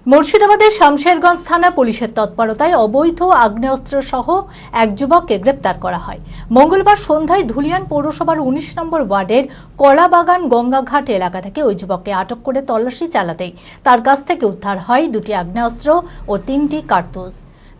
মুর্শিদাবাদের শামশেরগঞ্জ থানা পুলিশের তৎপরতায় অবৈধ আগ্নেয়াস্ত্র সহ এক যুবককে গ্রেপ্তার করা হয়। মঙ্গলবার সন্ধ্যায় ধুলিয়ান পৌরসভার ১৯ নম্বর ওয়ার্ডের কলাবাগান গঙ্গাঘাট এলাকা থেকে ওই যুবককে আটক করে তল্লাশি চালাতেই তার কাছ থেকে উদ্ধার হয় ২টি আগ্নেয়াস্ত্র ও ৩টি কার্তুজ।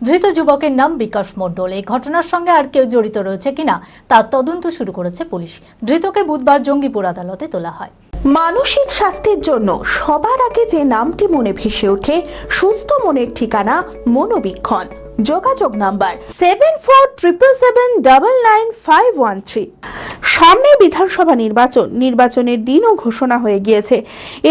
ধৃত যুবকের নাম বিকাশ মণ্ডল। এই ঘটনার সঙ্গে আর কেউ জড়িত রয়েছে কিনা তার তদন্ত শুরু করেছে পুলিশ। ধৃতকে বুধবার জঙ্গিপুর আদালতে তোলা হয়। মানসিক স্বাস্থ্যের জন্য সবার আগে যে নামটি মনে ভেসে ওঠে, সুস্থ মনের ঠিকানা মনোবীক্ষণ। যোগাযোগ নাম্বার 7477799513। সামনে বিধানসভা নির্বাচনের দিনও ঘোষণা হয়ে গিয়েছে।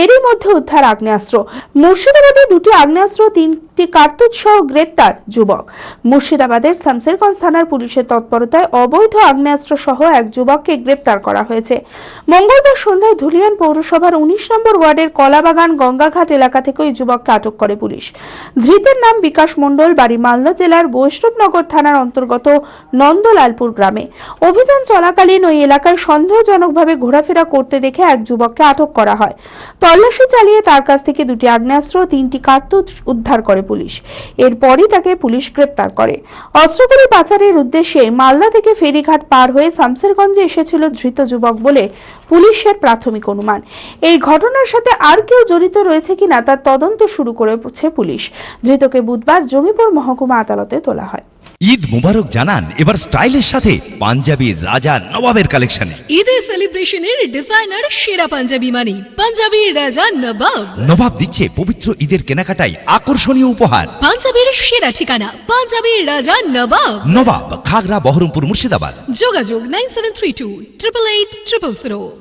এরই মধ্যে উদ্ধার আগ্নেয়াস্ত্র। মুর্শিদাবাদে 2টি আগ্নেয়াস্ত্র, 3টি কার্তুজ সহ গ্রেপ্তার যুবক। মুর্শিদাবাদের শামশেরগঞ্জ থানার পুলিশের তৎপরতায় অবৈধ আগ্নেয়াস্ত্র সহ এক যুবককে গ্রেপ্তার করা হয়েছে। মঙ্গলবার সন্ধ্যায় ধুলিয়ান পৌরসভার ১৯ নম্বর ওয়ার্ডের কলাবাগান গঙ্গাঘাট এলাকা থেকে ওই যুবককে আটক করে পুলিশ। ধৃতের নাম বিকাশ মণ্ডল, বাড়ি মালদা জেলার বৈষ্ণবনগর থানার অন্তর্গত নন্দলালপুর গ্রামে। অভিযান চলাকালীন ওই এলাকায় সন্দেহজনকভাবে ঘোরাফেরা করতে দেখে এক যুবককে আটক করা হয়। তল্লাশি চালিয়ে তার কাছ থেকে 2টি আগ্নেয়াস্ত্র, 3টি কার্তুজ উদ্ধার করে পুলিশ। এরপরই তাকে পুলিশ গ্রেপ্তার করে। অস্ত্রগুলি পাচারের উদ্দেশ্যে মালদা থেকে ফেরিঘাট পার হয়ে শামশেরগঞ্জে এসেছিল ধৃত যুবক বলে পুলিশের প্রাথমিক অনুমান। এই ঘটনার সাথে আর কেউ জড়িত রয়েছে কিনা তার তদন্ত শুরু করেছে পুলিশ। ধৃতকে বুধবার জঙ্গিপুর মহকুমা আদালতে তোলা হয়। ঈদ মুবারক জানান এবার স্টাইলের সাথে পাঞ্জাবির রাজা নবাবের কালেকশনে। ঈদের সেলিব্রেশনের ডিজাইনার সেরা পাঞ্জাবি মানে পাঞ্জাবির রাজা নবাব। নবাব দিচ্ছে পবিত্র ঈদের কেনাকাটায় আকর্ষণীয় উপহার। পাঞ্জাবির সেরা ঠিকানা পাঞ্জাবির রাজা নবাব। নবাব, খাগড়া, বহরমপুর, মুর্শিদাবাদ। যোগাযোগ 9732 888 000।